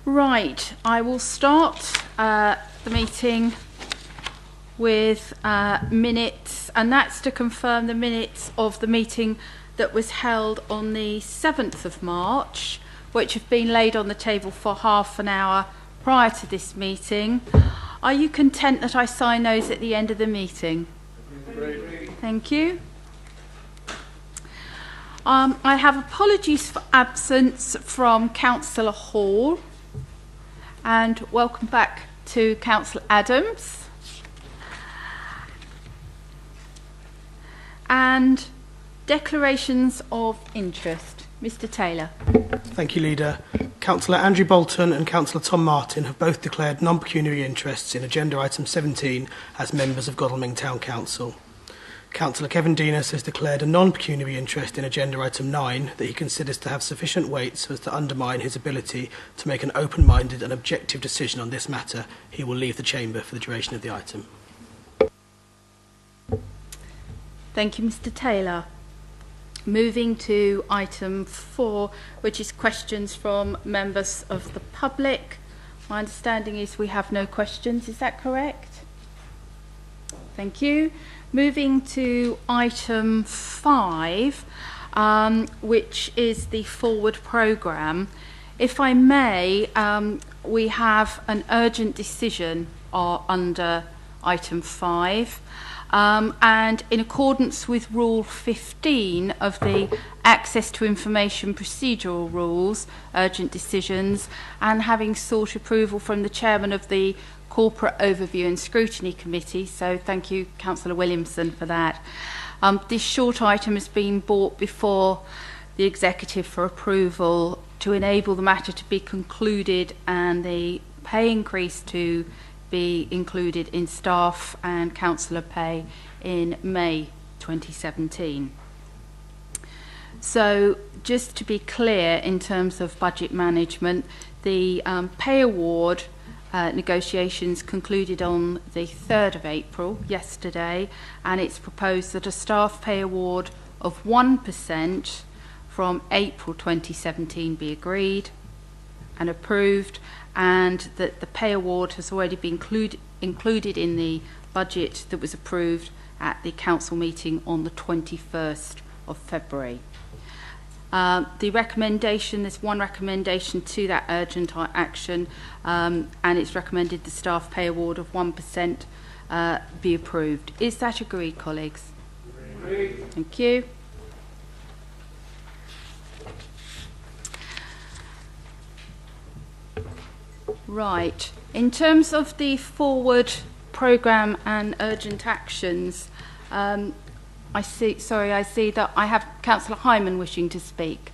Right, I will start the meeting with minutes, and that's to confirm the minutes of the meeting that was held on the 7th of March, which have been laid on the table for half an hour prior to this meeting. Are you content that I sign those at the end of the meeting? Great. Thank you. I have apologies for absence from Councillor Hall, and welcome back to Councillor Adams. And declarations of interest. Mr. Taylor. Thank you, Leader. Councillor Andrew Bolton and Councillor Tom Martin have both declared non-pecuniary interests in agenda item 17 as members of Godalming Town Council. Councillor Kevin Denis has declared a non-pecuniary interest in agenda item 9 that he considers to have sufficient weight so as to undermine his ability to make an open-minded and objective decision on this matter. He will leave the chamber for the duration of the item. Thank you, Mr. Taylor. Moving to item 4, which is questions from members of the public. My understanding is we have no questions. Is that correct? Thank you. Moving to item 5, which is the forward programme. If I may, we have an urgent decision under item 5. And in accordance with Rule 15 of the Access to Information Procedural Rules, urgent decisions, and having sought approval from the Chairman of the Corporate Overview and Scrutiny Committee, so thank you, Councillor Williamson, for that. This short item has been brought before the Executive for approval to enable the matter to be concluded and the pay increase to be included in staff and councillor pay in May 2017. So just to be clear in terms of budget management, the pay award negotiations concluded on the 3rd of April, yesterday, and it's proposed that a staff pay award of 1% from April 2017 be agreed and approved, and that the pay award has already been included in the budget that was approved at the council meeting on the 21st of February. The recommendation, there's one recommendation to that urgent action, and it's recommended the staff pay award of 1% be approved. Is that agreed, colleagues? Agreed. Thank you. Right. In terms of the forward programme and urgent actions, I see that I have Councillor Hyman wishing to speak.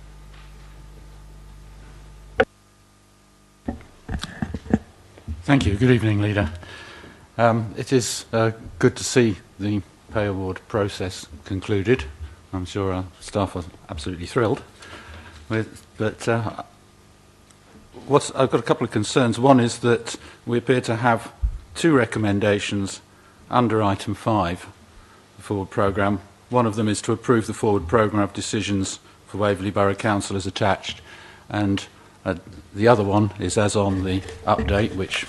Thank you. Good evening, Leader. It is good to see the pay award process concluded. I'm sure our staff are absolutely thrilled with, but I've got a couple of concerns. One is that we appear to have two recommendations under item 5, the forward programme. One of them is to approve the forward programme of decisions for Waverley Borough Council as attached, and the other one is as on the update, which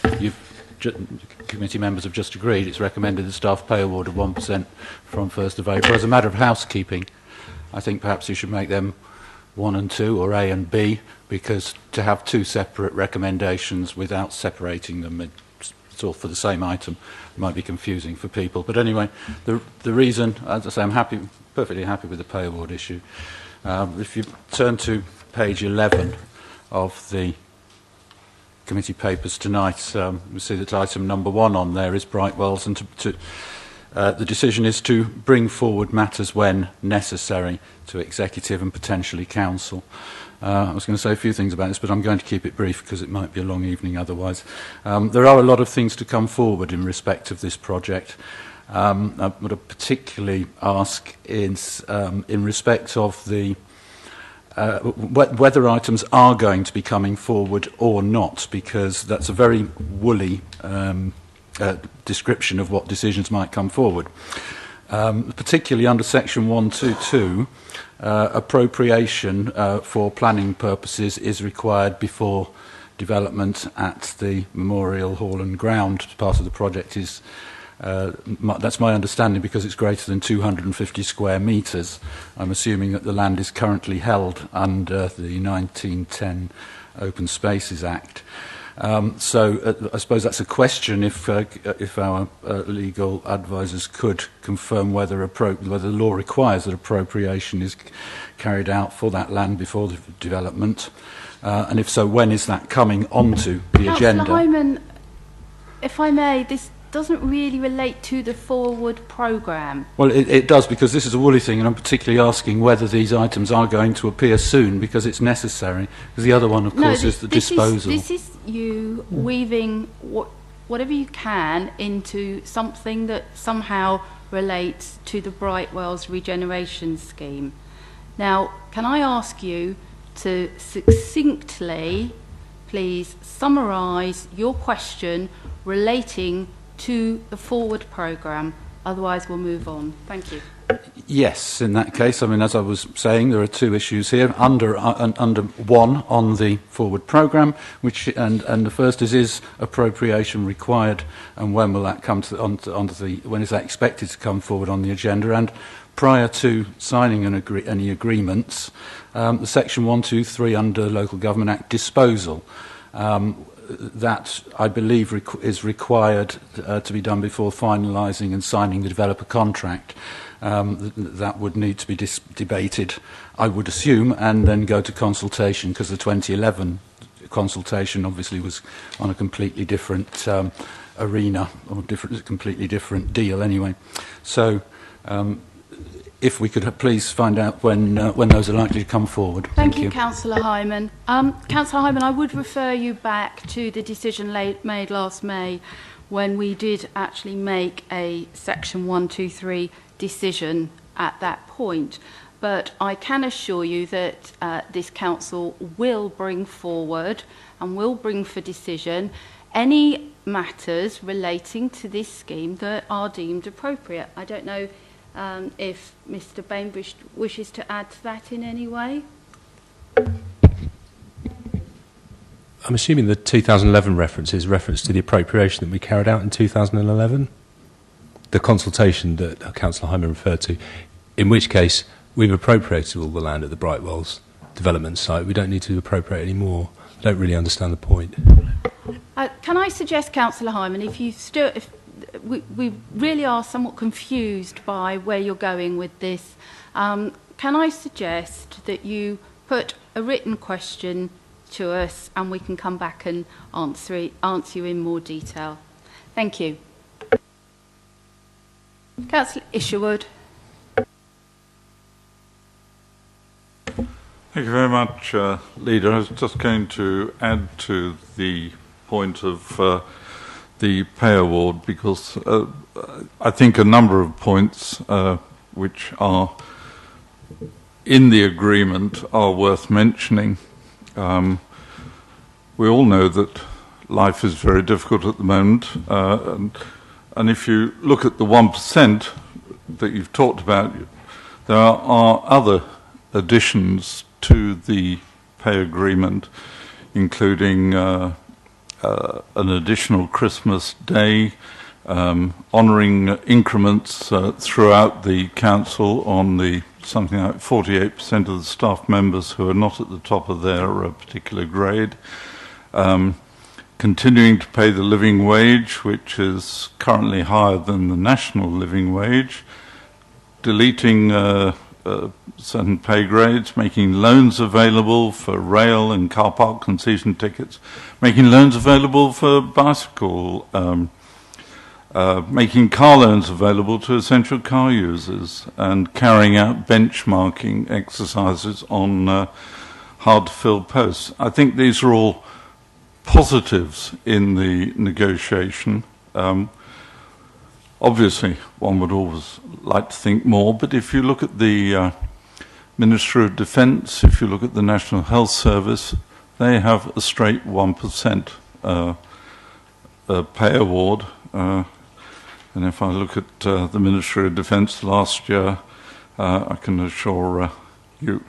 committee members have just agreed. It's recommended the staff pay award of 1% from 1st of April. As a matter of housekeeping, I think perhaps you should make them 1 and 2, or A and B, because to have two separate recommendations without separating them, it's all for the same item, might be confusing for people. But anyway, the reason, as I say, I'm perfectly happy with the pay award issue. If you turn to page 11 of the committee papers tonight, we see that item number 1 on there is Brightwells, and the decision is to bring forward matters when necessary to executive and potentially council. I was going to say a few things about this, but I'm going to keep it brief because it might be a long evening otherwise. There are a lot of things to come forward in respect of this project. What I particularly ask is in respect of the whether items are going to be coming forward or not, because that's a very woolly description of what decisions might come forward. Particularly under section 122, appropriation for planning purposes is required before development at the Memorial Hall and Ground part of the project is, that's my understanding, because it's greater than 250 square metres. I'm assuming that the land is currently held under the 1910 Open Spaces Act. So I suppose that's a question if our legal advisors could confirm whether the law requires that appropriation is carried out for that land before the development, and if so, when is that coming onto the agenda? Councillor Hyman, if I may, this doesn't really relate to the forward programme. Well, it does, because this is a woolly thing, and I'm particularly asking whether these items are going to appear soon, because it's necessary. Because the other one, of course, is the disposal. This is you weaving whatever you can into something that somehow relates to the Brightwells regeneration scheme. Now, can I ask you to succinctly, please, summarise your question relating to the forward programme? Otherwise, we'll move on. Thank you. Yes, in that case, I mean, as I was saying, there are two issues here. Under one on the forward programme, which and the first is appropriation required, and when will that come when is that expected to come forward on the agenda? And prior to signing any agreements, the Section 123 under Local Government Act disposal. That, I believe, is required to be done before finalising and signing the developer contract. That would need to be debated, I would assume, and then go to consultation, because the 2011 consultation obviously was on a completely different arena, or completely different deal anyway. So if we could please find out when those are likely to come forward. Thank you, Councillor Hyman. Councillor Hyman, I would refer you back to the decision made last May, when we did actually make a Section 123 decision at that point. But I can assure you that this council will bring forward and will bring for decision any matters relating to this scheme that are deemed appropriate. I don't know if Mr. Bainbridge wishes to add to that in any way. I'm assuming the 2011 reference is reference to the appropriation that we carried out in 2011, the consultation that Councillor Hyman referred to, in which case we've appropriated all the land at the Brightwells development site. We don't need to appropriate any more. I don't really understand the point. Can I suggest, Councillor Hyman, if we really are somewhat confused by where you're going with this, can I suggest that you put a written question to us and we can come back and answer you in more detail? Thank you. Councillor Isherwood. Thank you very much, Leader. I was just going to add to the point of the pay award, because I think a number of points which are in the agreement are worth mentioning. We all know that life is very difficult at the moment, and if you look at the 1% that you've talked about, there are other additions to the pay agreement, including an additional Christmas day, honouring increments throughout the council on the something like 48% of the staff members who are not at the top of their particular grade, continuing to pay the living wage, which is currently higher than the national living wage, deleting certain pay grades, making loans available for rail and car park concession tickets, making loans available for bicycle, making car loans available to essential car users, and carrying out benchmarking exercises on hard-to-fill posts. I think these are all positives in the negotiation. Obviously, one would always like to think more, but if you look at the Ministry of Defence, if you look at the National Health Service, they have a straight 1% pay award. And if I look at the Ministry of Defence last year, I can assure you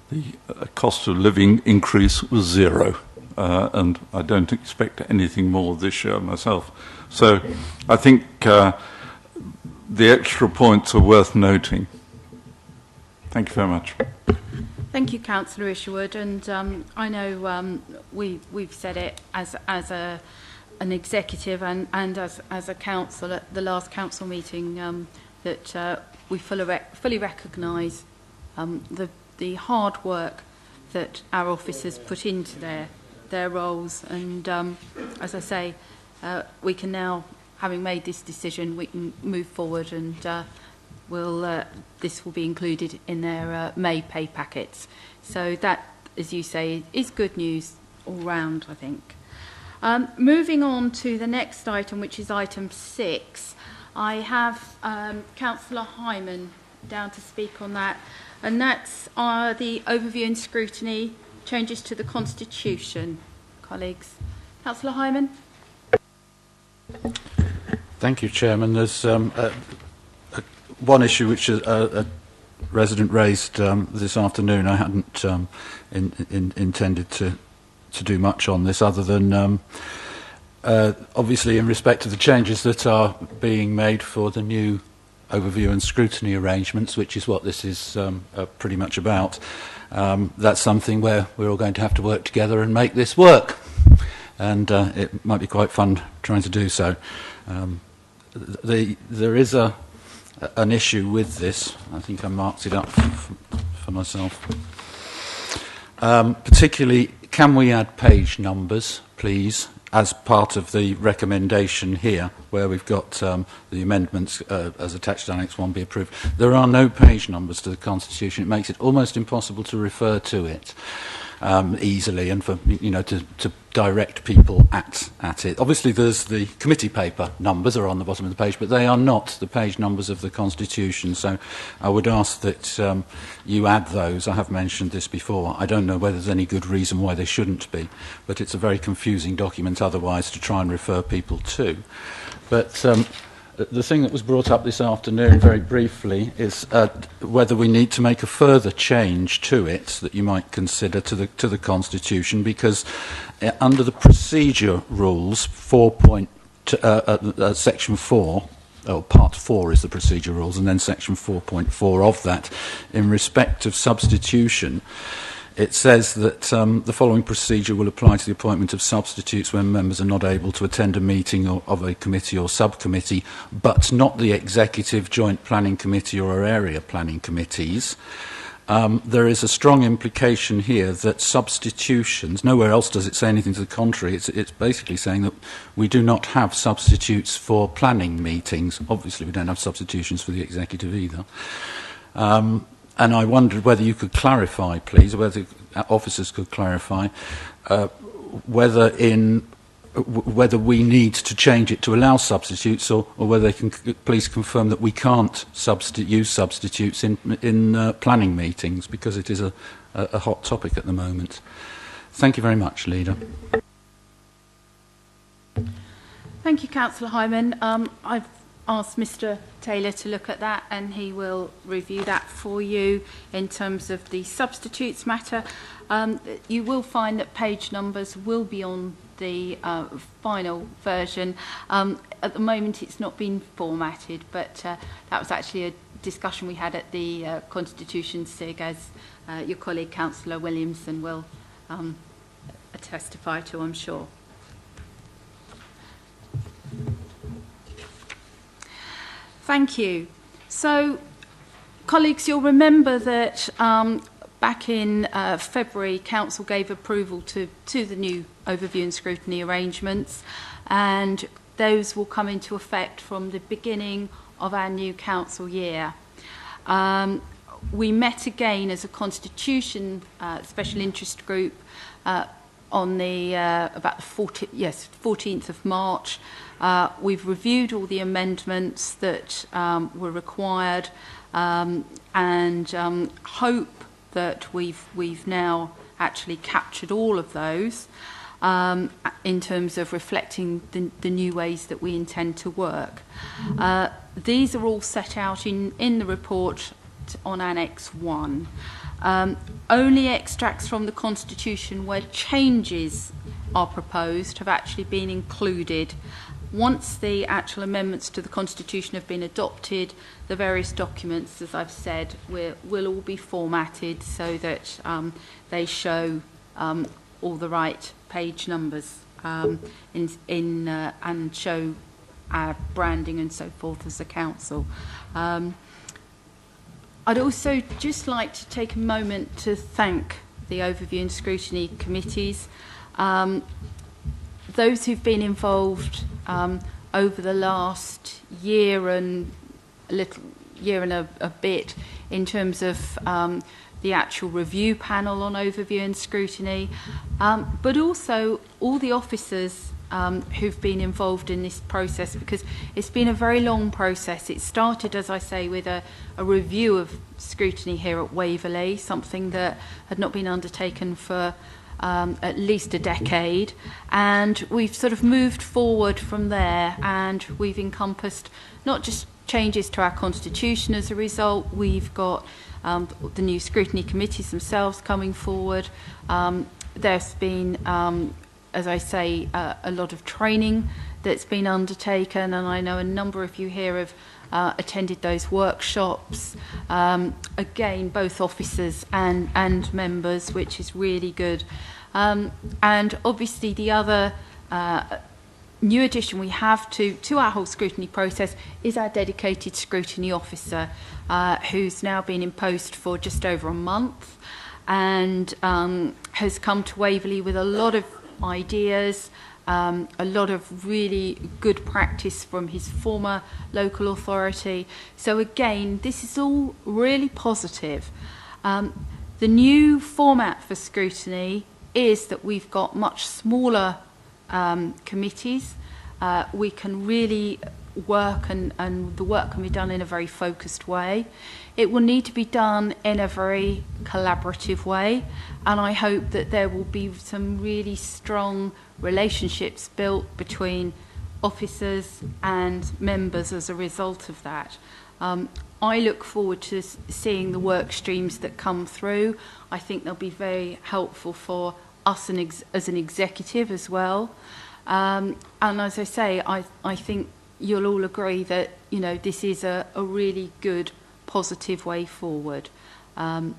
the cost of living increase was zero. and I don't expect anything more this year myself. So I think the extra points are worth noting. Thank you very much. Thank you, Councillor Isherwood, and I know we've said it as an executive and as a council at the last council meeting that we fully recognise the hard work that our officers put into their roles, and as I say, we can now, having made this decision, we can move forward, and this will be included in their May pay packets. So that, as you say, is good news all round, I think. Moving on to the next item, which is item 6, I have Councillor Hyman down to speak on that, and that's the overview and scrutiny changes to the Constitution. Colleagues, Councillor Hyman. Thank you, Chairman. There's one issue which a resident raised this afternoon. I hadn't intended to do much on this other than obviously in respect to the changes that are being made for the new overview and scrutiny arrangements, which is what this is pretty much about. That's something where we're all going to have to work together and make this work, and it might be quite fun trying to do so. There is an issue with this. I think I marked it up for myself. Particularly, can we add page numbers, please, as part of the recommendation here, where we've got the amendments as attached to Annex 1 be approved. There are no page numbers to the Constitution. It makes it almost impossible to refer to it easily, and for to direct people at it. Obviously, there's the committee paper numbers are on the bottom of the page, but they are not the page numbers of the Constitution. So I would ask that you add those. I have mentioned this before. I don't know whether there's any good reason why they shouldn't be, but it's a very confusing document otherwise to try and refer people to. But the thing that was brought up this afternoon very briefly is whether we need to make a further change to it that you might consider to the Constitution, because under the procedure rules, section 4, or part 4 is the procedure rules, and then section 4.4 of that, in respect of substitution, it says that the following procedure will apply to the appointment of substitutes when members are not able to attend a meeting of a committee or subcommittee, but not the executive, joint planning committee or area planning committees. There is a strong implication here that substitutions, nowhere else does it say anything to the contrary, it's basically saying that we do not have substitutes for planning meetings. Obviously we don't have substitutions for the executive either. And I wondered whether you could clarify, please, whether officers could clarify whether we need to change it to allow substitutes, or whether they can please confirm that we can't use substitutes in planning meetings, because it is a hot topic at the moment. Thank you very much, Leader. Thank you, Councillor Hyman. I've asked Mr. Taylor to look at that, and he will review that for you in terms of the substitutes matter. You will find that page numbers will be on the final version. At the moment it's not been formatted, but that was actually a discussion we had at the Constitution SIG, as your colleague Councillor Williamson will testify to, I'm sure. Thank you. So, colleagues, you'll remember that back in February, Council gave approval to the new overview and scrutiny arrangements, and those will come into effect from the beginning of our new council year. We met again as a Constitution special interest group on the about the 14th of March. We've reviewed all the amendments that were required, and hope that we've now actually captured all of those in terms of reflecting the new ways that we intend to work. These are all set out in the report on Annex 1. Only extracts from the Constitution where changes are proposed have actually been included. Once the actual amendments to the Constitution have been adopted, the various documents, as I've said, will all be formatted so that they show all the right page numbers and show our branding and so forth as a council. I'd also just like to take a moment to thank the Overview and Scrutiny Committees. Those who've been involved over the last year and a bit in terms of the actual review panel on Overview and Scrutiny, but also all the officers who've been involved in this process, because it's been a very long process. It started, as I say, with a review of scrutiny here at Waverley, something that had not been undertaken for at least a decade, and we've sort of moved forward from there, and we've encompassed not just changes to our constitution as a result. We've got the new scrutiny committees themselves coming forward. There's been as I say, a lot of training that's been undertaken, and I know a number of you here have attended those workshops. Again, both officers and members, which is really good. And obviously the other new addition we have to our whole scrutiny process is our dedicated scrutiny officer, who's now been in post for just over a month, and has come to Waverley with a lot of ideas, a lot of really good practice from his former local authority. So again, this is all really positive. The new format for scrutiny is that we've got much smaller committees. We can really work, and the work can be done in a very focused way. It will need to be done in a very collaborative way, and I hope that there will be some really strong relationships built between officers and members as a result of that. I look forward to seeing the work streams that come through. I think they'll be very helpful for us as an executive as well. And as I say, I think you'll all agree that, you know, this is a really good, positive way forward. And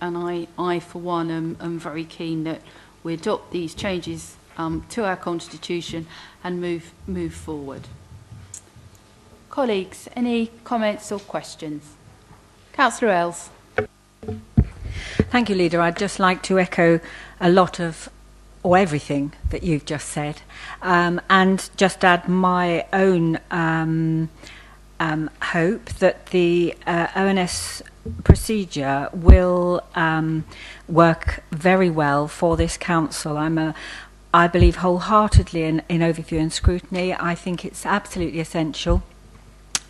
I for one, am very keen that we adopt these changes to our constitution and move forward. Colleagues, any comments or questions? Councillor Ells. Thank you, Leader. I'd just like to echo a lot of, or everything that you've just said, and just add my own hope that the ONS procedure will work very well for this council. I believe wholeheartedly in overview and scrutiny. I think it's absolutely essential.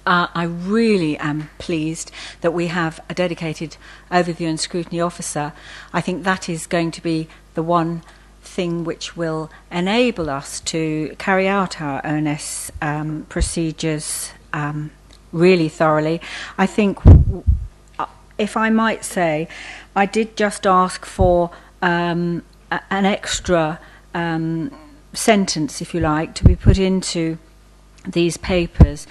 I really am pleased that we have a dedicated overview and scrutiny officer. I think that is going to be the one thing which will enable us to carry out our ONS procedures really thoroughly. I think, if I might say, I did just ask for an extra sentence, if you like, to be put into these papers,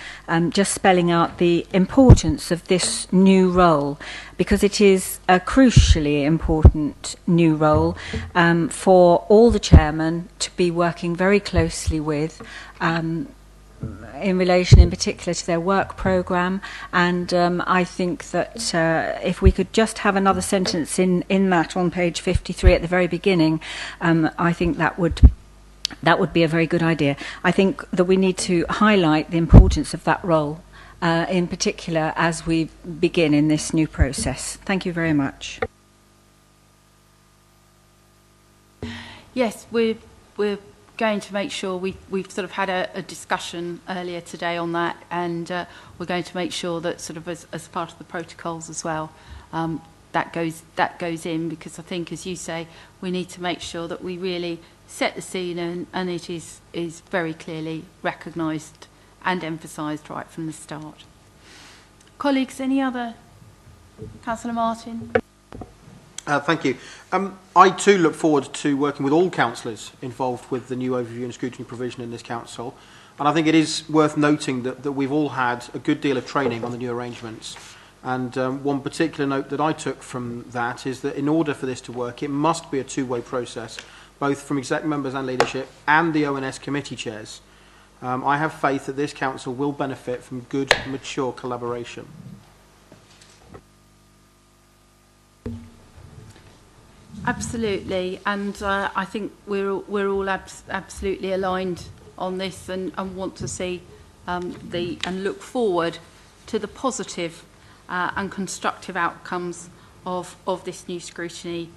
just spelling out the importance of this new role, because it is a crucially important new role for all the chairmen to be working very closely with in relation in particular to their work programme. And I think that if we could just have another sentence in that on page 53 at the very beginning, I think that would be a very good idea. I think that we need to highlight the importance of that role, in particular as we begin in this new process. Thank you very much. Yes, we're going to make sure we've sort of had a discussion earlier today on that, and we're going to make sure that sort of as part of the protocols as well, that goes in, because I think, as you say, we need to make sure that we really set the scene and it is very clearly recognised and emphasised right from the start. Colleagues, any other? Councillor Martin. Thank you. I too look forward to working with all councillors involved with the new overview and scrutiny provision in this council. And I think it is worth noting that we've all had a good deal of training on the new arrangements. And one particular note that I took from that is that in order for this to work, it must be a two-way process, both from exec members and leadership and the ONS committee chairs. I have faith that this council will benefit from good, mature collaboration. Absolutely, and I think we're all absolutely aligned on this, and want to see and look forward to the positive and constructive outcomes of this new scrutiny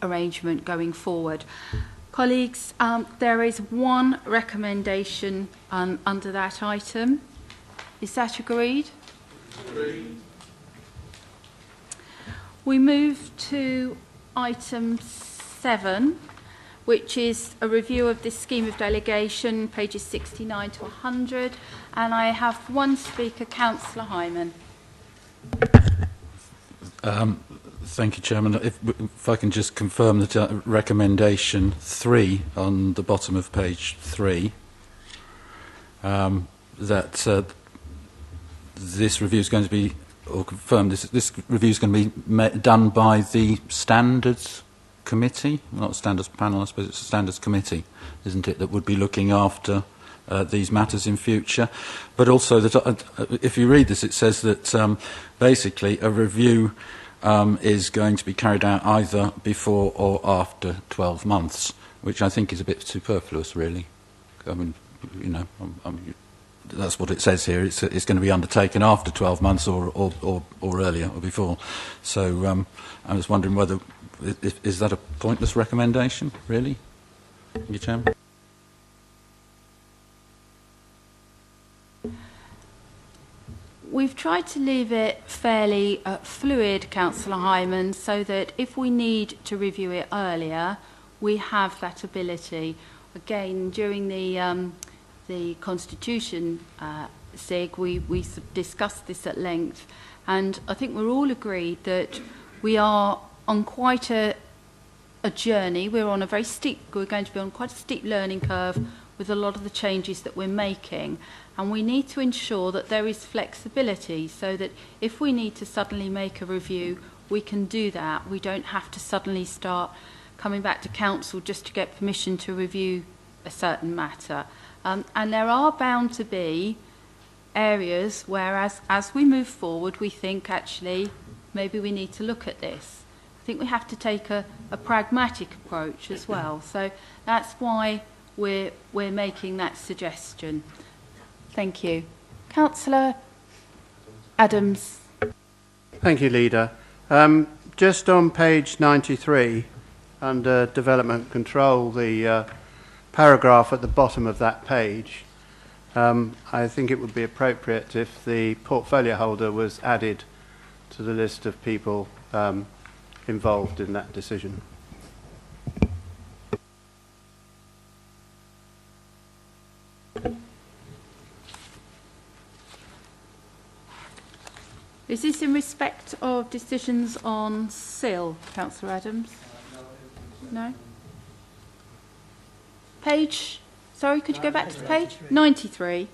arrangement going forward. Colleagues, there is one recommendation under that item. Is that agreed? Agreed. We move to item 7, which is a review of this scheme of delegation, pages 69 to 100, and I have one speaker, Councillor Hyman. Thank you, Chairman. If I can just confirm that recommendation 3 on the bottom of page 3, that this review is going to be, or confirm this review is going to be done by the Standards Committee, not Standards Panel, I suppose it's a Standards Committee, isn't it, that would be looking after these matters in future. But also, that if you read this, it says that basically a review is going to be carried out either before or after 12 months, which I think is a bit superfluous, really. I mean, you know, that's what it says here. It's going to be undertaken after 12 months or earlier or before. So I was wondering whether, is that a pointless recommendation, really? Thank you, Chairman. We've tried to leave it fairly fluid, Councillor Hyman, so that if we need to review it earlier, we have that ability. Again, during the Constitution SIG, we discussed this at length, and I think we're all agreed that we are on quite a journey. We're going to be on quite a steep learning curve with a lot of the changes that we're making, and we need to ensure that there is flexibility so that if we need to suddenly make a review, we can do that. We don't have to suddenly start coming back to council just to get permission to review a certain matter. And there are bound to be areas where, as we move forward, we think actually maybe we need to look at this. I think we have to take a pragmatic approach as well. So that's why we're making that suggestion. Thank you. Councillor Adams. Thank you, Leader. Just on page 93, under Development Control, the paragraph at the bottom of that page, I think it would be appropriate if the portfolio holder was added to the list of people involved in that decision. Is this in respect of decisions on SIL, Councillor Adams? No? Page, sorry, could you go back to the page? 93.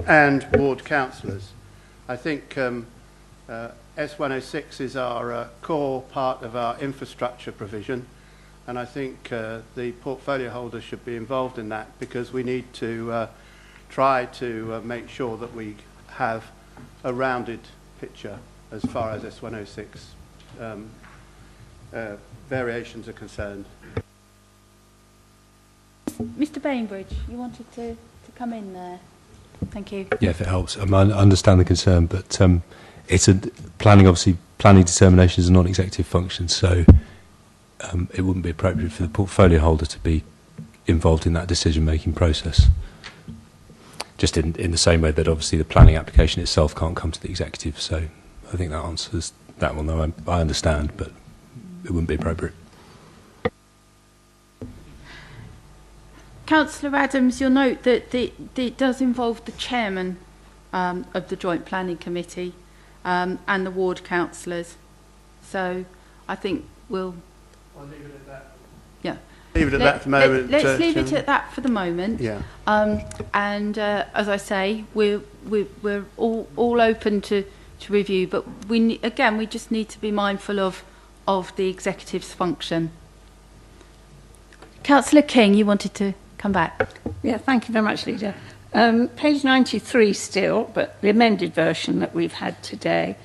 And ward councillors. I think S106 is our core part of our infrastructure provision, and I think the portfolio holder should be involved in that, because we need to try to make sure that we have a rounded picture as far as S106 variations are concerned. Mr. Bainbridge, you wanted to come in there. Thank you. Yeah, if it helps. I understand the concern, but it's a planning. Obviously, planning determination is a non-executive function, so it wouldn't be appropriate for the portfolio holder to be involved in that decision-making process. Just in the same way that obviously the planning application itself can't come to the executive. So I think that answers that one. Though I understand, but it wouldn't be appropriate. Councillor Adams, you'll note that it does involve the chairman of the Joint Planning Committee and the ward councillors. So I think we'll... I'll leave it at that. Yeah. Leave it at that for the moment. Let's leave it at that for the moment. Yeah. And as I say, we're all open to review, but we just need to be mindful of the executive's function. Councillor King, you wanted to come back. Yeah, thank you very much, Leader. Page 93 still, but the amended version that we've had today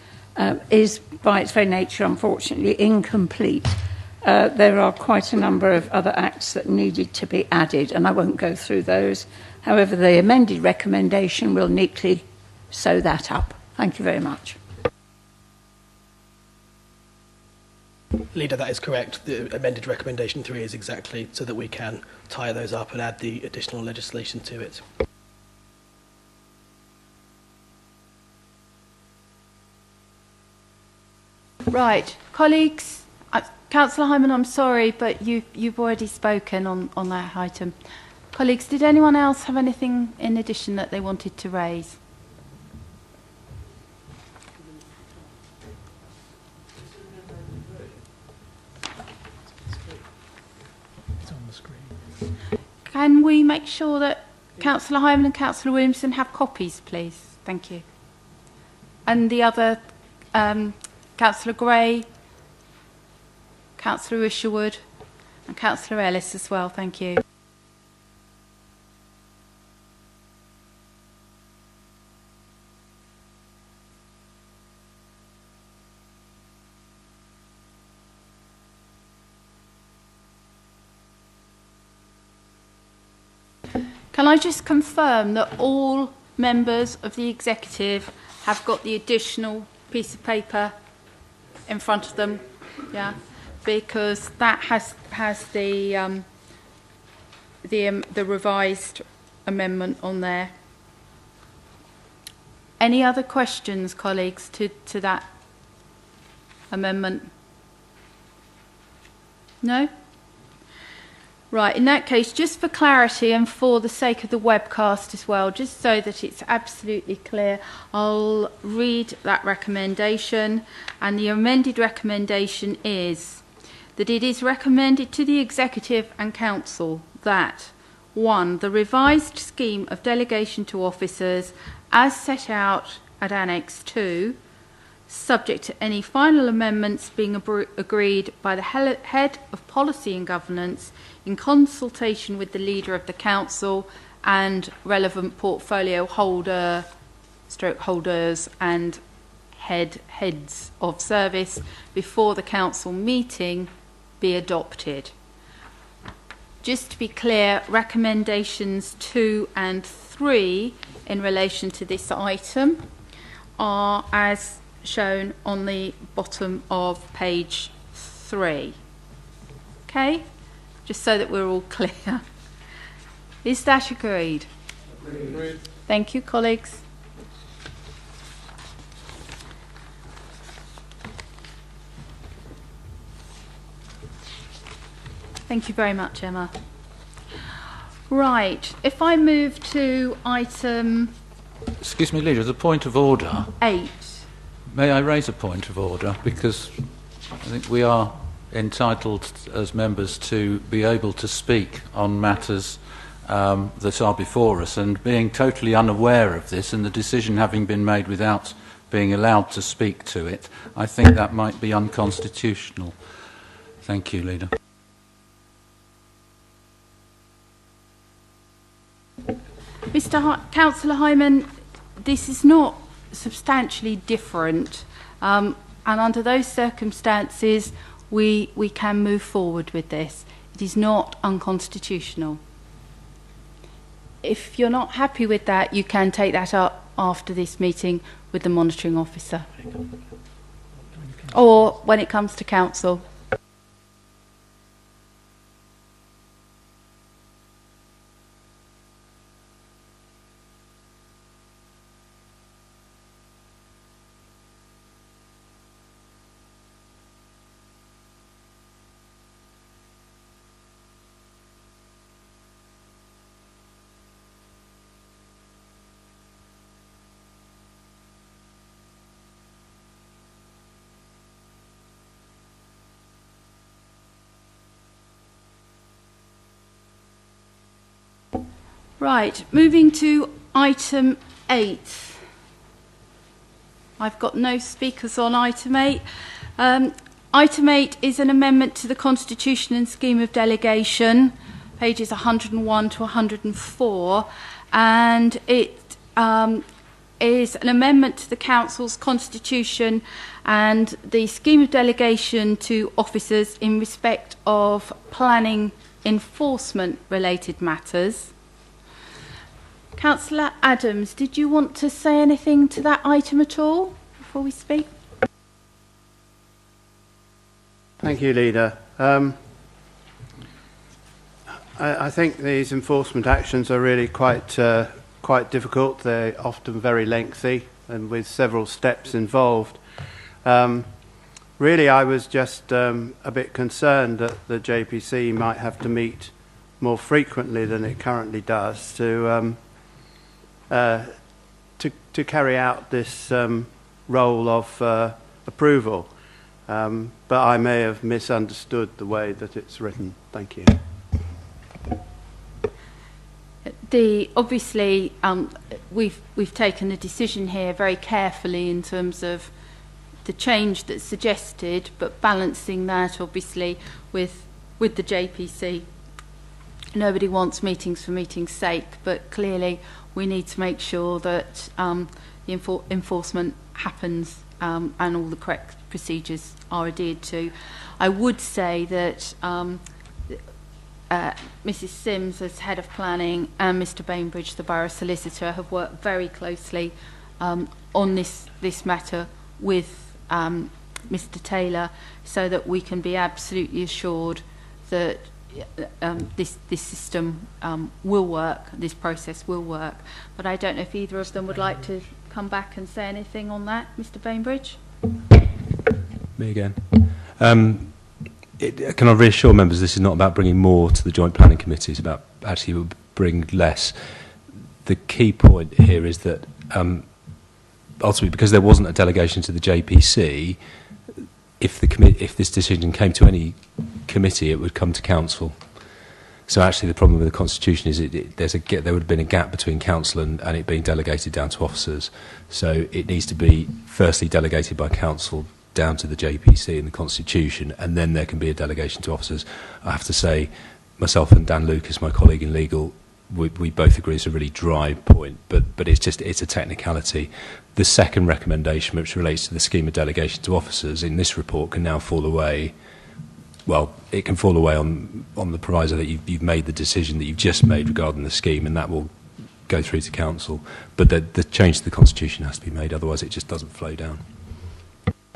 is, by its very nature, unfortunately, incomplete. There are quite a number of other acts that needed to be added, and I won't go through those. However, the amended recommendation will neatly sew that up. Thank you very much. Leader, that is correct. The amended recommendation 3 is exactly so that we can tie those up and add the additional legislation to it. Right, colleagues. Councillor Hyman, I'm sorry, but you've already spoken on that item. Colleagues, did anyone else have anything in addition that they wanted to raise? It's on the screen. Can we make sure that Councillor Hyman and Councillor Williamson have copies, please? Thank you. And the other, Councillor Gray, Councillor Isherwood and Councillor Ellis as well, thank you. Can I just confirm that all members of the executive have got the additional piece of paper in front of them? Yeah. Because that has the revised amendment on there. Any other questions, colleagues, to that amendment? No? Right, in that case, just for clarity and for the sake of the webcast as well, just so that it's absolutely clear, I'll read that recommendation, and the amended recommendation is that it is recommended to the Executive and Council that 1. The revised scheme of delegation to officers as set out at Annex 2, subject to any final amendments being agreed by the Head of Policy and Governance in consultation with the Leader of the Council and relevant portfolio holders and heads of service before the Council meeting be adopted. Just to be clear, recommendations 2 and 3 in relation to this item are as shown on the bottom of page 3. Okay? Just so that we're all clear. Is that agreed? Agreed. Thank you, colleagues. Thank you very much, Emma. Right, if I move to item... Excuse me, Leader, as a point of order... 8. May I raise a point of order? Because I think we are entitled as members to be able to speak on matters that are before us, and being totally unaware of this and the decision having been made without being allowed to speak to it, I think that might be unconstitutional. Thank you, Leader. Councillor Hyman, this is not substantially different, and under those circumstances we can move forward with this. It is not unconstitutional. If you're not happy with that, you can take that up after this meeting with the monitoring officer or when it comes to council. Right, moving to item 8. I've got no speakers on item 8. Item 8 is an amendment to the Constitution and Scheme of Delegation, pages 101 to 104, and it is an amendment to the Council's Constitution and the Scheme of Delegation to officers in respect of planning enforcement related matters. Councillor Adams, did you want to say anything to that item at all before we speak? Thank you, Leader. I think these enforcement actions are really quite difficult. They're often very lengthy and with several steps involved. Really, I was just a bit concerned that the JPC might have to meet more frequently than it currently does to carry out this role of approval. But I may have misunderstood the way that it's written. Thank you. Obviously, we've taken a decision here very carefully in terms of the change that's suggested, but balancing that obviously with the JPC. Nobody wants meetings for meetings' sake, but clearly we need to make sure that the enforcement happens and all the correct procedures are adhered to. I would say that Mrs Sims, as Head of Planning, and Mr Bainbridge, the Borough Solicitor, have worked very closely on this matter with Mr Taylor, so that we can be absolutely assured that this system will work, this process will work. But I don't know if either of them would like to come back and say anything on that. Mr Bainbridge? Me again. Can I reassure members this is not about bringing more to the Joint Planning Committee, it's about actually bring less. The key point here is that ultimately, because there wasn't a delegation to the JPC, if this decision came to any committee, it would come to Council. So actually the problem with the Constitution is there would have been a gap between Council and it being delegated down to officers. So it needs to be firstly delegated by Council down to the JPC in the Constitution, and then there can be a delegation to officers. I have to say, myself and Dan Lucas, my colleague in legal, we both agree it's a really dry point, but it's a technicality. The second recommendation, which relates to the scheme of delegation to officers in this report, can now fall away. Well, it can fall away on the proviso that you've made the decision that you've just made regarding the scheme, and that will go through to Council. But the change to the Constitution has to be made, otherwise it just doesn't flow down.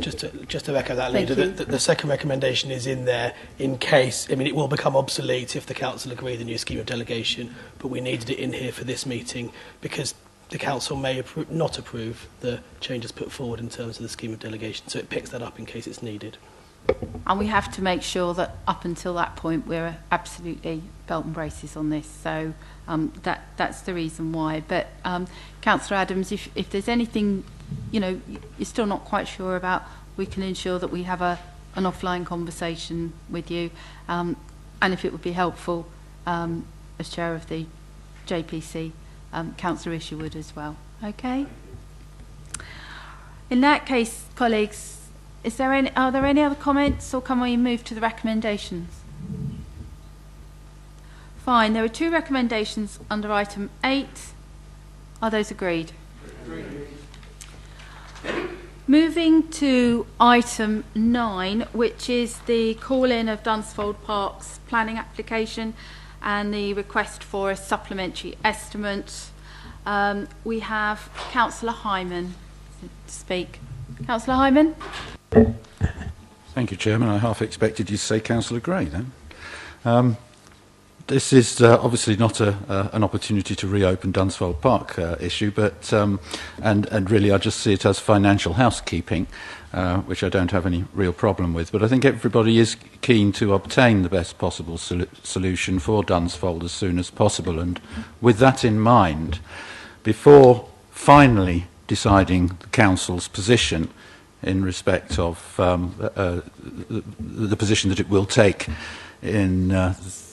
Just to echo that, Leader, the second recommendation is in there in case, it will become obsolete if the Council agree the new scheme of delegation, but we needed it in here for this meeting because the Council may not approve the changes put forward in terms of the scheme of delegation, so it picks that up in case it's needed. And we have to make sure that up until that point we're absolutely belt and braces on this, so that's the reason why. But Councillor Adams, if there's anything you're still not quite sure about, we can ensure that we have an offline conversation with you, and if it would be helpful, as chair of the JPC, Councillor Isherwood as well. Okay. In that case, colleagues, are there any other comments, or can we move to the recommendations? Fine. There are two recommendations under item 8. Are those agreed? Agreed. Moving to item 9, which is the call-in of Dunsfold Park's planning application and the request for a supplementary estimate. We have Councillor Hyman to speak. Councillor Hyman? Thank you, Chairman. I half expected you to say Councillor Gray then. This is obviously not an opportunity to reopen Dunsfold Park issue, but and really I just see it as financial housekeeping, which I don't have any real problem with. But I think everybody is keen to obtain the best possible solution for Dunsfold as soon as possible. And with that in mind, before finally deciding the Council's position in respect of the position that it will take in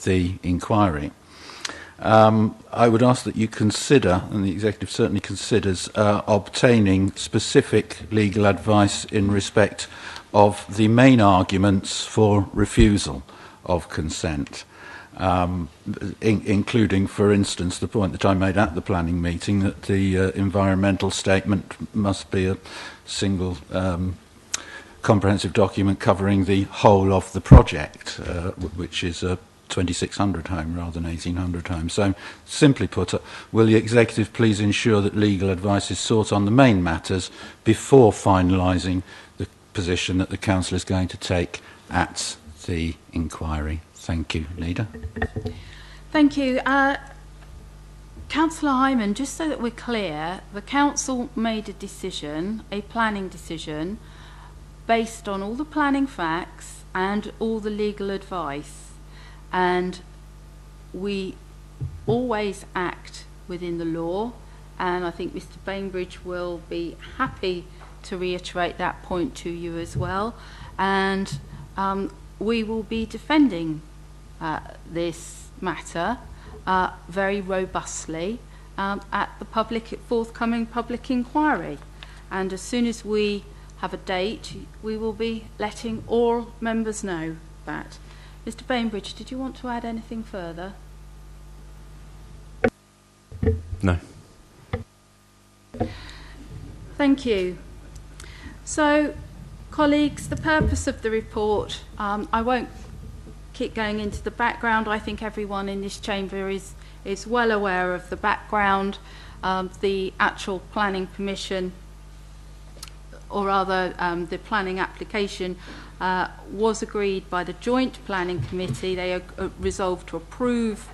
the inquiry, I would ask that you consider, and the Executive certainly considers, obtaining specific legal advice in respect of the main arguments for refusal of consent, including, for instance, the point that I made at the planning meeting that the environmental statement must be a single comprehensive document covering the whole of the project, which is a 2,600 home rather than 1,800 homes. So, simply put, will the Executive please ensure that legal advice is sought on the main matters before finalising the position that the Council is going to take at the inquiry? Thank you. Leader. Thank you. Councillor Hyman, just so that we're clear, the Council made a decision, a planning decision, based on all the planning facts and all the legal advice. And we always act within the law, and I think Mr. Bainbridge will be happy to reiterate that point to you as well. And we will be defending this matter very robustly at the forthcoming public inquiry. And as soon as we have a date, we will be letting all members know that. Mr. Bainbridge, did you want to add anything further? No. Thank you. So, colleagues, the purpose of the report, I won't keep going into the background. I think everyone in this chamber is well aware of the background. The actual planning permission, or rather the planning application, was agreed by the Joint Planning Committee. They resolved to approve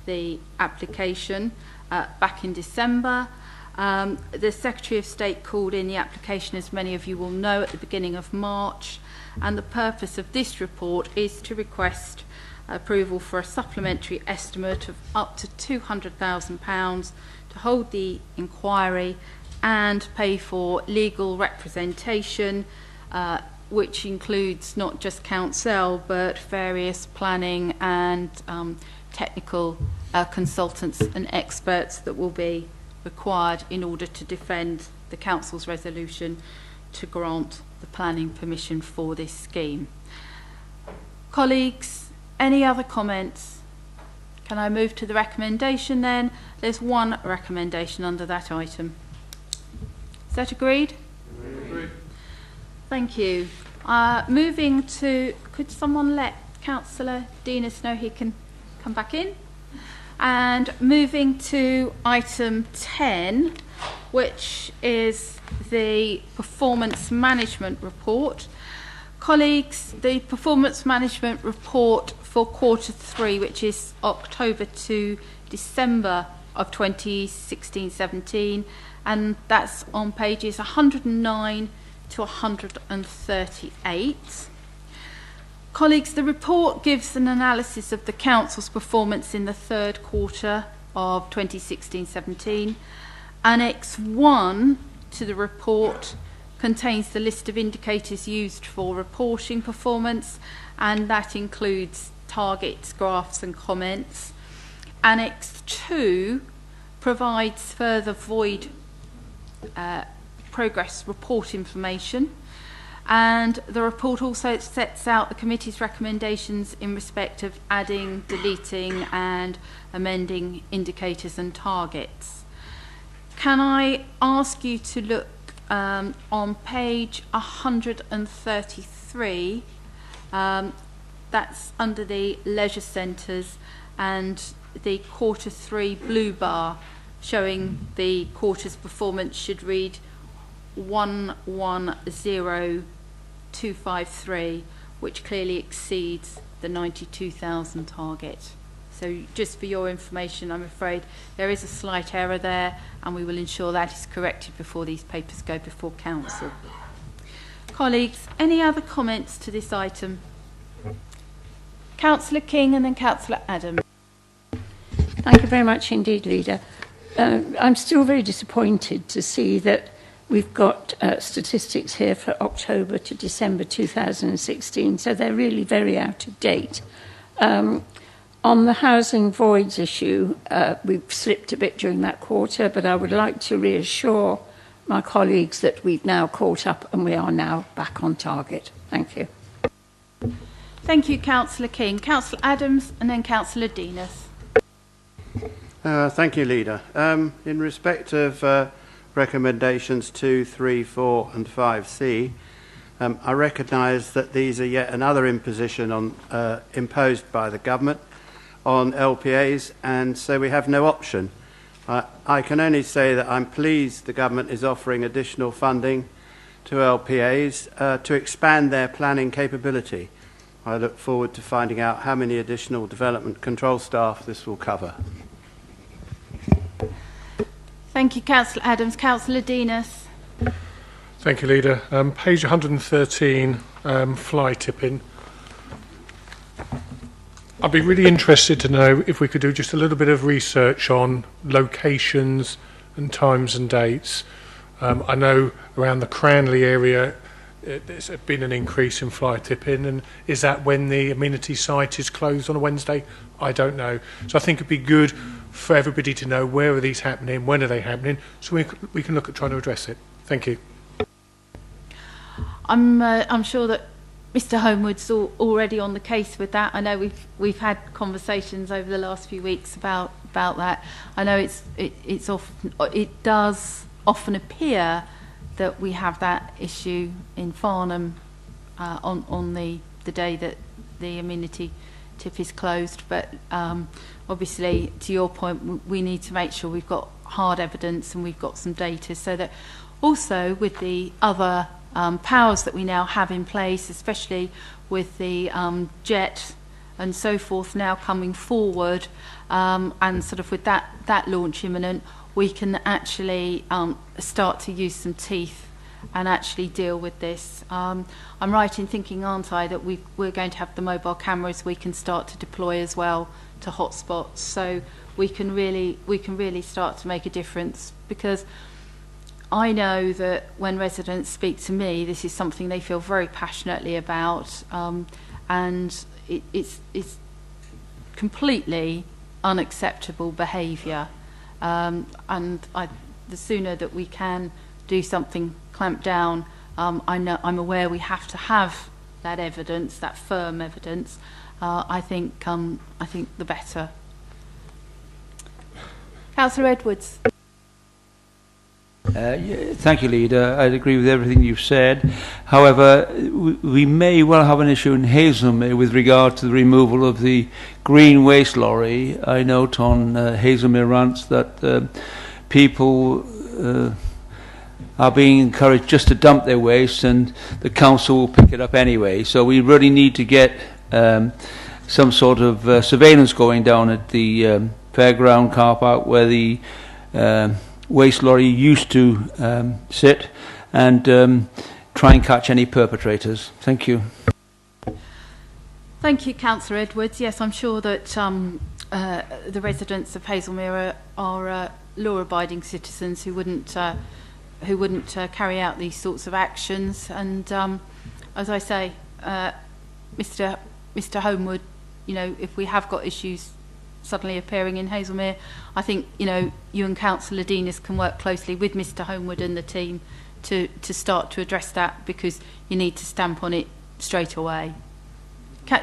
the application back in December. The Secretary of State called in the application, as many of you will know, at the beginning of March, and the purpose of this report is to request approval for a supplementary estimate of up to £200,000 to hold the inquiry and pay for legal representation, which includes not just council but various planning and technical consultants and experts that will be required in order to defend the council's resolution to grant the planning permission for this scheme. Colleagues, any other comments? Can I move to the recommendation then? There's one recommendation under that item. Is that agreed? Agreed. Thank you. Moving to, could someone let Councillor Dinas know he can come back in? And moving to item 10, which is the performance management report. Colleagues, the performance management report for quarter 3, which is October to December of 2016-17, and that's on pages 109 to 138. Colleagues, the report gives an analysis of the Council's performance in the third quarter of 2016-17. Annex 1 to the report contains the list of indicators used for reporting performance, and that includes targets, graphs and comments. Annex 2 provides further void progress report information, and the report also sets out the committee's recommendations in respect of adding, deleting and amending indicators and targets. Can I ask you to look on page 133, that's under the leisure centres, and the quarter 3 blue bar showing the quarter's performance should read 110253, which clearly exceeds the 92,000 target. So just for your information, I'm afraid there is a slight error there, and we will ensure that is corrected before these papers go before Council. Colleagues, any other comments to this item? Councillor King and then Councillor Adam. Thank you very much indeed, Leader. I'm still very disappointed to see that we've got statistics here for October to December 2016, so they're really very out of date. On the housing voids issue, we've slipped a bit during that quarter, but I would like to reassure my colleagues that we've now caught up and we are now back on target. Thank you. Thank you, Councillor King. Councillor Adams and then Councillor Denis. Thank you, Leader. In respect of recommendations 2, 3, 4 and 5C, I recognise that these are yet another imposition on, imposed by the government on LPAs, and so we have no option. I can only say that I'm pleased the government is offering additional funding to LPAs to expand their planning capability. I look forward to finding out how many additional development control staff this will cover. Thank you, Councillor Adams. Councillor Denis. Thank you, Leader. Page 113, fly tipping. I'd be really interested to know if we could do just a little bit of research on locations and times and dates. I know around the Cranley area there's been an increase in fly tipping, and is that when the amenity site is closed on a Wednesday? I don't know. So I think it'd be good for everybody to know where are these happening, when are they happening, so we can look at trying to address it. Thank you. I'm sure that Mr. Homewood's already on the case with that. I know we've had conversations over the last few weeks about that. I know it does often appear that we have that issue in Farnham on the day that the amenity tip is closed. But obviously, to your point, we need to make sure we've got hard evidence and we've got some data, so that also with the other powers that we now have in place, especially with the jet and so forth now coming forward, and sort of with that launch imminent, we can actually start to use some teeth and actually deal with this. I'm right in thinking, aren't I, that we're going to have the mobile cameras we can start to deploy as well to hotspots, so we can really start to make a difference, because I know that when residents speak to me, this is something they feel very passionately about, and it's completely unacceptable behaviour. And the sooner that we can do something, clamp down, I'm aware we have to have that evidence, that firm evidence. I think the better. Councillor Edwards. Thank you, Leader. I'd agree with everything you've said. However, we may well have an issue in Hazelmere with regard to the removal of the green waste lorry. I note on Hazelmere Rants that people are being encouraged just to dump their waste, and the council will pick it up anyway. So we really need to get some sort of surveillance going down at the fairground car park where the waste lorry used to sit, and try and catch any perpetrators. Thank you. Thank you, Councillor Edwards. Yes, I'm sure that the residents of Hazelmere are law-abiding citizens who wouldn't carry out these sorts of actions. And as I say, Mr. Homewood, you know, if we have got issues suddenly appearing in Hazelmere, I think, you know, you and Councillor Denis can work closely with Mr. Homewood and the team to start to address that, because you need to stamp on it straight away.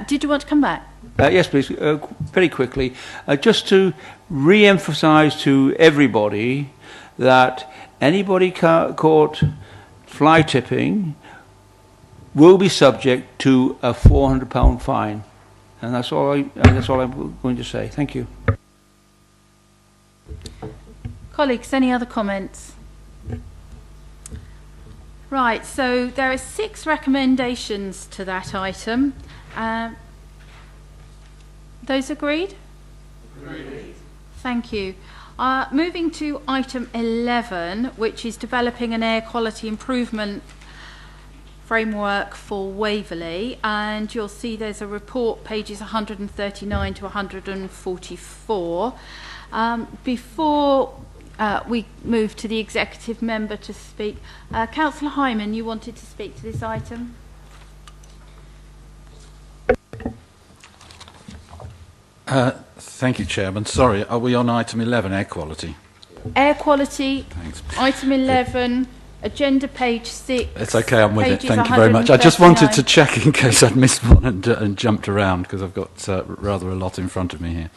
Did you want to come back? Yes, please. Very quickly, just to re-emphasise to everybody that anybody caught fly tipping will be subject to a £400 fine. And that's all I'm going to say. Thank you. Colleagues, any other comments? Right, so there are 6 recommendations to that item. Those agreed? Agreed. Thank you. Moving to item 11, which is developing an air quality improvement framework for Waverley, and you'll see there's a report, pages 139 to 144. Before we move to the executive member to speak, Councillor Hyman, you wanted to speak to this item? Thank you, Chairman. Sorry, are we on item 11, air quality? Air quality, Thanks. item 11, agenda page 6. It's okay, I'm with it. pages Thank you very much. I just wanted to 139. check in case I'd missed one and jumped around, because I've got rather a lot in front of me here.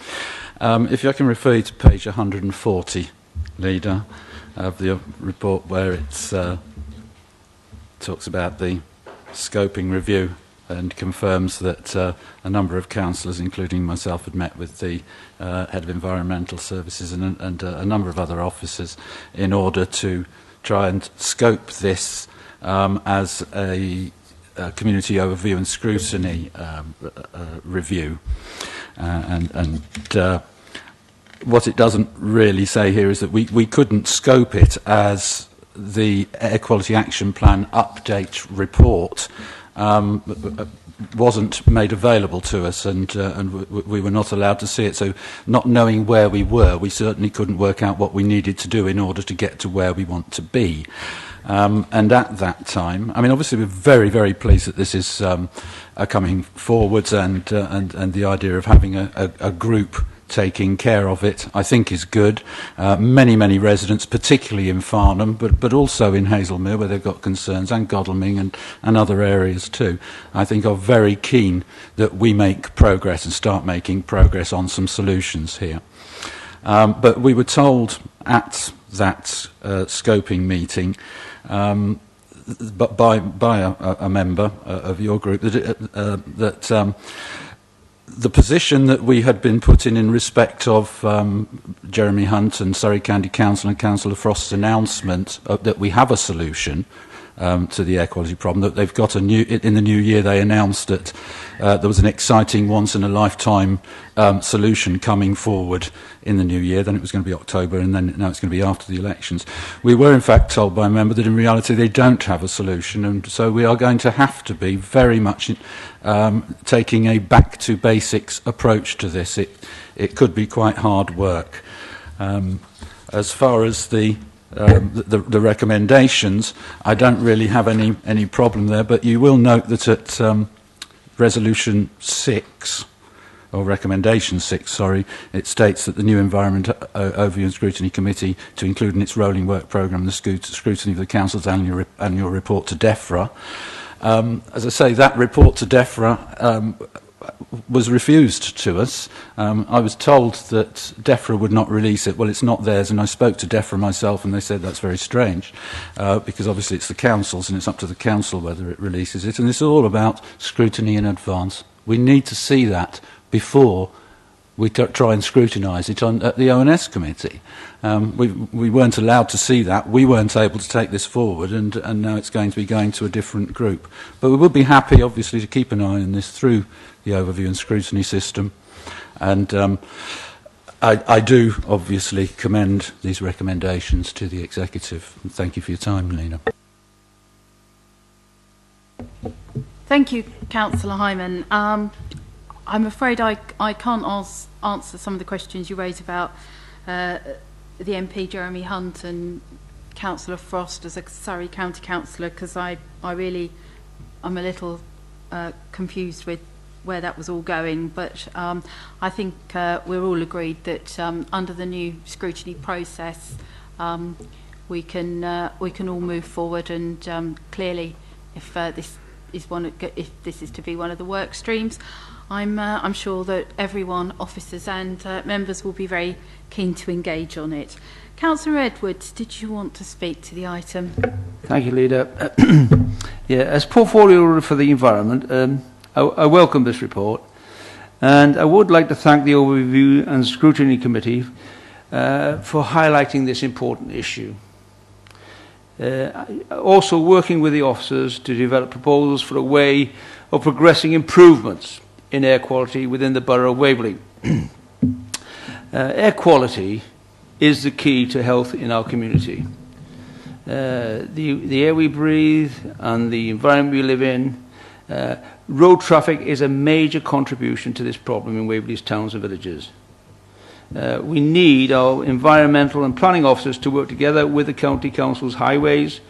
If I can refer you to page 140, Leader, of the report where it talks about the scoping review and confirms that a number of councillors, including myself, had met with the Head of Environmental Services and a number of other officers in order to try and scope this as a community overview and scrutiny review. What it doesn't really say here is that we couldn't scope it as the Air Quality Action Plan update report wasn't made available to us, and we were not allowed to see it. So, not knowing where we were, we certainly couldn't work out what we needed to do in order to get to where we want to be. And at that time, I mean, obviously, we're very, very pleased that this is coming forwards, and the idea of having a group taking care of it, I think, is good. Many residents, particularly in Farnham, but also in Hazelmere, where they've got concerns, and Godalming and other areas too, I think are very keen that we make progress and start making progress on some solutions here. But we were told at that scoping meeting but by a member of your group that the position that we had been put in respect of Jeremy Hunt and Surrey County Council and Councillor Frost's announcement that we have a solution to the air quality problem, that they've got in the new year they announced that there was an exciting once-in-a-lifetime solution coming forward in the new year. Then it was going to be October, and then now it's going to be after the elections. We were in fact told by a member that in reality they don't have a solution, and so we are going to have to be very much taking a back-to-basics approach to this. It could be quite hard work. As far as the recommendations, I don't really have any problem there, but you will note that at Resolution 6, or Recommendation 6, sorry, it states that the new Environment Overview and Scrutiny Committee to include in its rolling work programme the scrutiny of the Council's annual report to DEFRA. As I say, that report to DEFRA was refused to us. I was told that DEFRA would not release it. Well, it's not theirs, and I spoke to DEFRA myself, and they said that's very strange, because obviously it's the council's, and it's up to the council whether it releases it. And it's all about scrutiny in advance. We need to see that before we try and scrutinise it at the ONS committee. We weren't allowed to see that. We weren't able to take this forward, and now it's going to be going to a different group. But we would be happy, obviously, to keep an eye on this through the overview and scrutiny system. And I do, obviously, commend these recommendations to the Executive. And thank you for your time, Lena. Thank you, Councillor Hyman. I'm afraid I can't answer some of the questions you raised about the MP Jeremy Hunt and Councillor Frost as a Surrey County Councillor, because I'm a little confused with where that was all going. But I think we're all agreed that under the new scrutiny process, we can all move forward. And clearly, if this is to be one of the work streams, I'm sure that everyone, officers and members, will be very keen to engage on it. Councillor Edwards, did you want to speak to the item? Thank you, Leader. Yeah, as portfolio for the environment, I welcome this report, and I would like to thank the Overview and Scrutiny Committee for highlighting this important issue. Also working with the officers to develop proposals for a way of progressing improvements in air quality within the Borough of Waverley. Air quality is the key to health in our community. The air we breathe and the environment we live in, road traffic is a major contribution to this problem in Waverley's towns and villages. We need our environmental and planning officers to work together with the County Council's highways,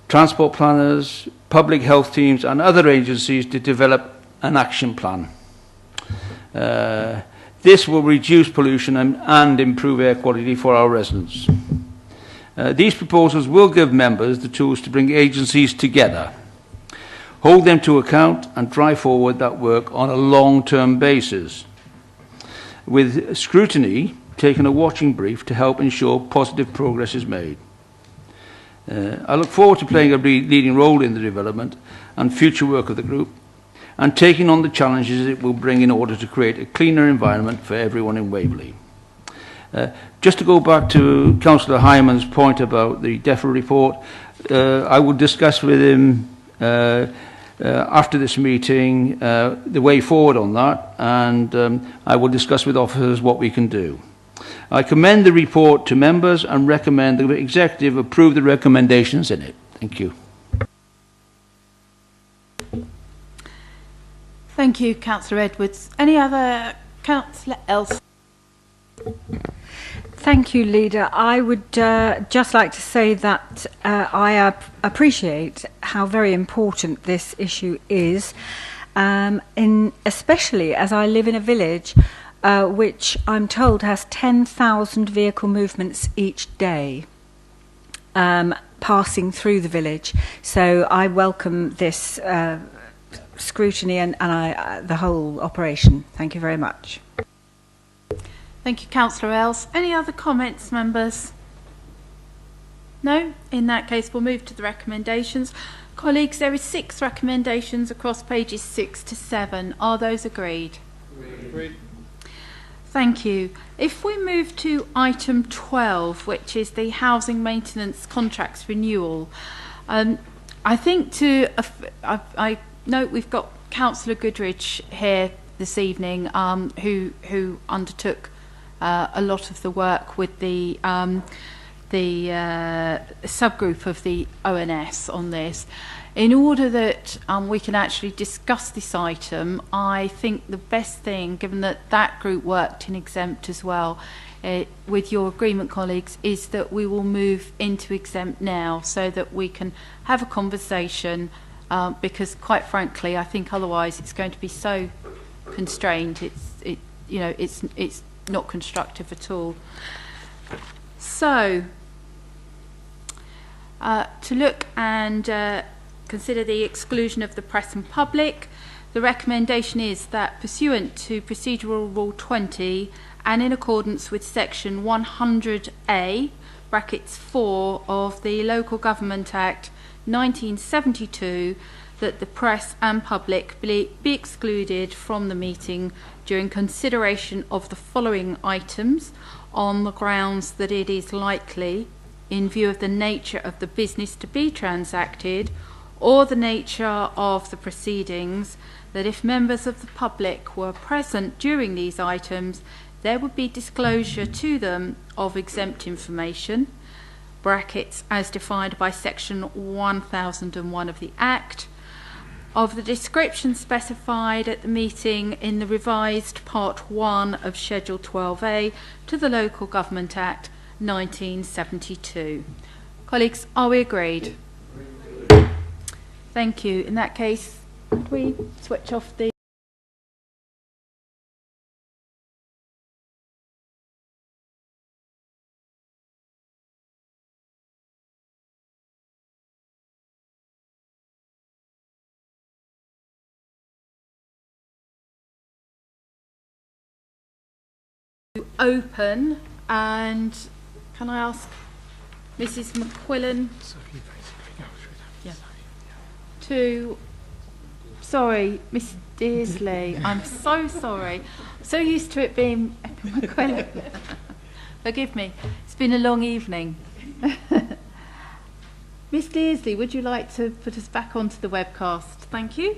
transport planners, public health teams and other agencies to develop an action plan. This will reduce pollution and improve air quality for our residents. These proposals will give members the tools to bring agencies together, hold them to account and drive forward that work on a long-term basis, with scrutiny taking a watching brief to help ensure positive progress is made. I look forward to playing a leading role in the development and future work of the group and taking on the challenges it will bring in order to create a cleaner environment for everyone in Waverley. Just to go back to Councillor Hyman's point about the DEFRA report, I will discuss with him after this meeting the way forward on that, and I will discuss with officers what we can do. I commend the report to members and recommend the Executive approve the recommendations in it. Thank you. Thank you, Councillor Edwards. Any other Councillor else? Thank you, Leader. I would just like to say that I appreciate how very important this issue is, especially as I live in a village which I'm told has 10,000 vehicle movements each day passing through the village. So I welcome this scrutiny and the whole operation. Thank you very much. Thank you, Councillor Ells. Any other comments, members? No? In that case, we'll move to the recommendations. Colleagues, there is 6 recommendations across pages 6 to 7. Are those agreed? Agreed. Thank you. If we move to item 12, which is the housing maintenance contracts renewal, I think I note we've got Councillor Goodrich here this evening, who undertook a lot of the work with the subgroup of the ONS on this. In order that we can actually discuss this item, I think the best thing, given that that group worked in exempt as well, with your agreement, colleagues, is that we will move into exempt now so that we can have a conversation, because quite frankly, I think otherwise it's going to be so constrained. It's not constructive at all. So, to look and consider the exclusion of the press and public, the recommendation is that pursuant to Procedural Rule 20 and in accordance with Section 100A, brackets 4 of the Local Government Act 1972, that the press and public be excluded from the meeting during consideration of the following items on the grounds that it is likely, in view of the nature of the business to be transacted or the nature of the proceedings, that if members of the public were present during these items, there would be disclosure to them of exempt information, brackets as defined by Section 1001 of the Act, of the description specified at the meeting in the revised Part 1 of Schedule 12A to the Local Government Act 1972. Colleagues, are we agreed? Thank you. In that case, could we switch off the... open, and can I ask Mrs. McQuillan sorry, Miss Dearsley, I'm so sorry. So used to it being McQuillan. Forgive me, it's been a long evening. Miss Dearsley, would you like to put us back onto the webcast? Thank you.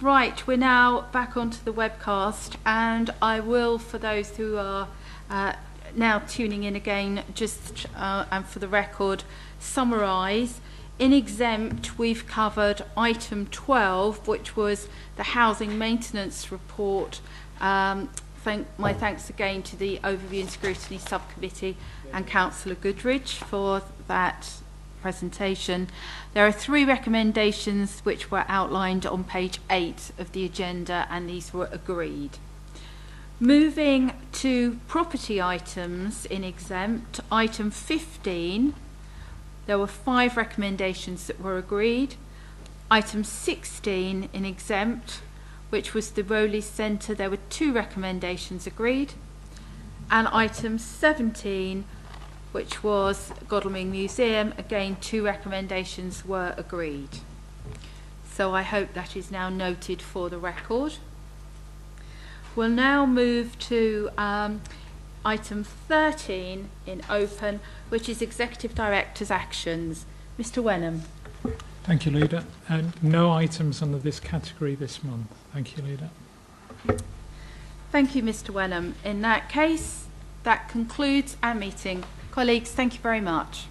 Right, we're now back onto the webcast, and I will, for those who are now tuning in again, just and for the record, summarise. In exempt, we've covered item 12, which was the housing maintenance report. My thanks again to the Overview and Scrutiny Subcommittee and Councillor Goodrich for that presentation. There are 3 recommendations which were outlined on page 8 of the agenda, and these were agreed. Moving to property items in exempt, item 15, there were 5 recommendations that were agreed. Item 16 in exempt, which was the Rowley Centre, there were 2 recommendations agreed. And item 17, which was Godalming Museum, again 2 recommendations were agreed. So I hope that is now noted for the record. We'll now move to item 13 in open, which is Executive Director's actions. Mr. Wenham. Thank you, Leader. And no items under this category this month. Thank you, Leader. Thank you, Mr. Wenham. In that case, that concludes our meeting. Colleagues, thank you very much.